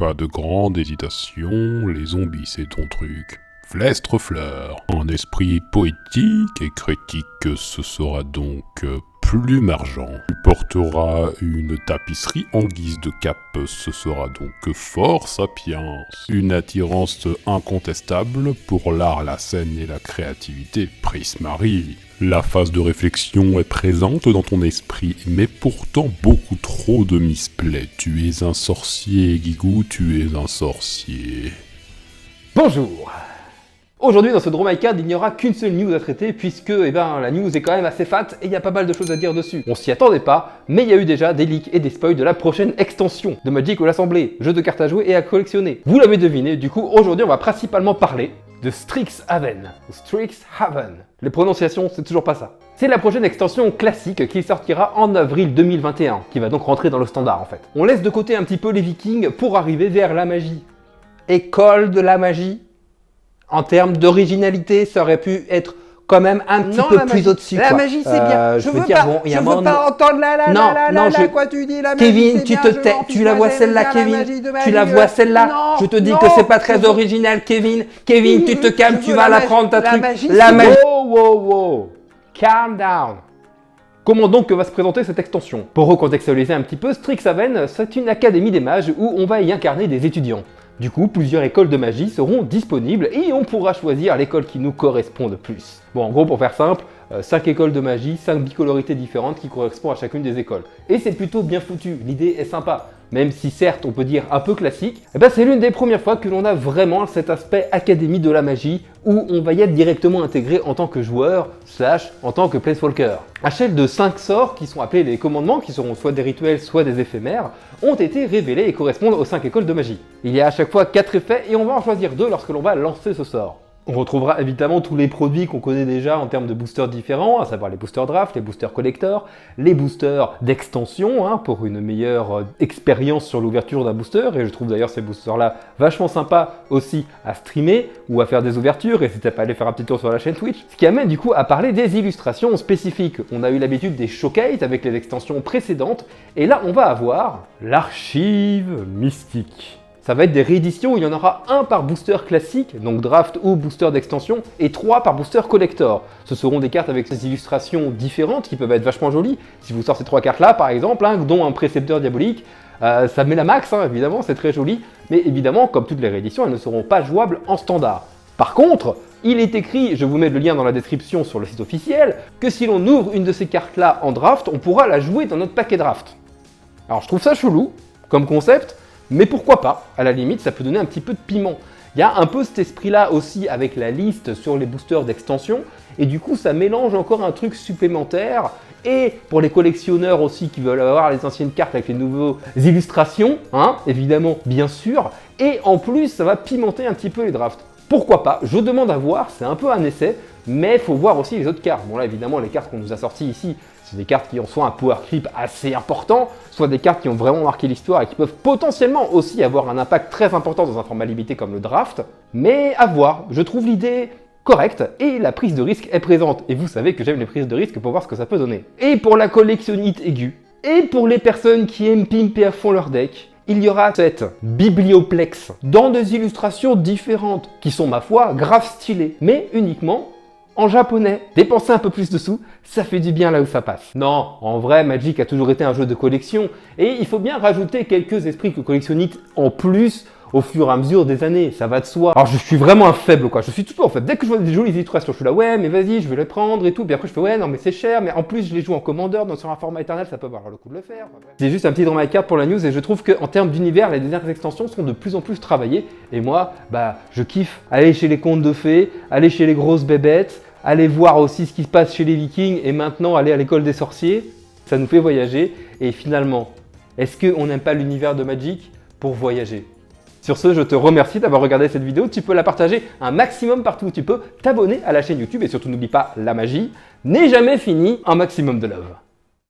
Pas de grande hésitation, les zombies c'est ton truc. Flestre fleur. Un esprit poétique et critique, ce sera donc Plume Argent. Tu porteras une tapisserie en guise de cape, ce sera donc Fort Sapiens. Une attirance incontestable pour l'art, la scène et la créativité, Prismarie. La phase de réflexion est présente dans ton esprit, mais pourtant beaucoup trop de misplay. Tu es un sorcier, Guigou, tu es un sorcier. Bonjour. Aujourd'hui dans ce Dromicade, il n'y aura qu'une seule news à traiter puisque la news est quand même assez fat et il y a pas mal de choses à dire dessus. On s'y attendait pas, mais il y a eu déjà des leaks et des spoils de la prochaine extension de Magic à l'Assemblée, jeu de cartes à jouer et à collectionner. Vous l'avez deviné, du coup aujourd'hui on va principalement parler de Strixhaven. Strixhaven. Les prononciations, c'est toujours pas ça. C'est la prochaine extension classique qui sortira en avril 2021, qui va donc rentrer dans le standard en fait. On laisse de côté un petit peu les vikings pour arriver vers la magie. École de la magie. En termes d'originalité, ça aurait pu être quand même un petit peu plus au-dessus. La magie, c'est bien. Je veux pas entendre quoi tu dis. La magie, Kevin, tu te tais. Tu la vois celle-là, Kevin. Tu la vois celle-là. Je te dis que c'est pas très original, Kevin. Kevin, tu te calmes, tu vas la prendre ta truc. La magie. Wow. Calm down. Comment donc va se présenter cette extension? Pour recontextualiser un petit peu, Strixhaven, c'est une académie des mages où on va y incarner des étudiants. Du coup, plusieurs écoles de magie seront disponibles et on pourra choisir l'école qui nous correspond le plus. Bon, en gros, pour faire simple, 5 écoles de magie, 5 bicolorités différentes qui correspondent à chacune des écoles. Et c'est plutôt bien foutu, l'idée est sympa. Même si certes on peut dire un peu classique, c'est l'une des premières fois que l'on a vraiment cet aspect académie de la magie où on va y être directement intégré en tant que joueur, / en tant que planeswalker. À l'échelle de 5 sorts qui sont appelés les commandements, qui seront soit des rituels, soit des éphémères, ont été révélés et correspondent aux 5 écoles de magie. Il y a à chaque fois 4 effets et on va en choisir 2 lorsque l'on va lancer ce sort. On retrouvera évidemment tous les produits qu'on connaît déjà en termes de boosters différents, à savoir les boosters draft, les boosters collector, les boosters d'extension, pour une meilleure expérience sur l'ouverture d'un booster, et je trouve d'ailleurs ces boosters-là vachement sympas aussi à streamer ou à faire des ouvertures, et n'hésitez pas à aller faire un petit tour sur la chaîne Twitch. Ce qui amène du coup à parler des illustrations spécifiques. On a eu l'habitude des showcases avec les extensions précédentes, et là on va avoir l'archive mystique. Ça va être des rééditions où il y en aura un par booster classique, donc draft ou booster d'extension, et 3 par booster collector. Ce seront des cartes avec des illustrations différentes qui peuvent être vachement jolies. Si vous sortez ces 3 cartes là par exemple, dont un précepteur diabolique, ça met la max évidemment, c'est très joli, mais évidemment comme toutes les rééditions, elles ne seront pas jouables en standard. Par contre, il est écrit, je vous mets le lien dans la description sur le site officiel, que si l'on ouvre une de ces cartes là en draft, on pourra la jouer dans notre paquet draft. Alors je trouve ça chelou comme concept, mais pourquoi pas, à la limite, ça peut donner un petit peu de piment. Il y a un peu cet esprit-là aussi avec la liste sur les boosters d'extension, et du coup ça mélange encore un truc supplémentaire, et pour les collectionneurs aussi qui veulent avoir les anciennes cartes avec les nouvelles illustrations, évidemment, bien sûr, et en plus ça va pimenter un petit peu les drafts. Pourquoi pas? Je demande à voir, c'est un peu un essai, mais il faut voir aussi les autres cartes. Bon là évidemment les cartes qu'on nous a sorties ici, c'est des cartes qui ont soit un power creep assez important, soit des cartes qui ont vraiment marqué l'histoire et qui peuvent potentiellement aussi avoir un impact très important dans un format limité comme le draft. Mais à voir, je trouve l'idée correcte et la prise de risque est présente. Et vous savez que j'aime les prises de risque pour voir ce que ça peut donner. Et pour la collectionnite aiguë, et pour les personnes qui aiment pimper à fond leur deck, il y aura cette biblioplex dans des illustrations différentes qui sont ma foi grave stylées, mais uniquement en japonais. Dépenser un peu plus de sous, ça fait du bien là où ça passe. Non, en vrai, Magic a toujours été un jeu de collection et il faut bien rajouter quelques esprits collectionnites en plus au fur et à mesure des années, ça va de soi. Alors je suis vraiment un faible quoi, je suis tout en fait. Dès que je vois des jolies illustrations, je suis là ouais mais vas-y, je vais les prendre et tout. Puis après je fais ouais non mais c'est cher, mais en plus je les joue en commandeur, donc sur un format éternel ça peut valoir le coup de le faire. C'est juste un petit Dromicade pour la news et je trouve qu'en termes d'univers, les dernières extensions sont de plus en plus travaillées. Et moi, je kiffe aller chez les contes de fées, aller chez les grosses bébêtes, aller voir aussi ce qui se passe chez les vikings et maintenant aller à l'école des sorciers. Ça nous fait voyager et finalement, est-ce qu'on n'aime pas l'univers de Magic pour voyager ? Sur ce, je te remercie d'avoir regardé cette vidéo. Tu peux la partager un maximum partout où tu peux, t'abonner à la chaîne YouTube et surtout n'oublie pas, la magie n'est jamais finie. Un maximum de love.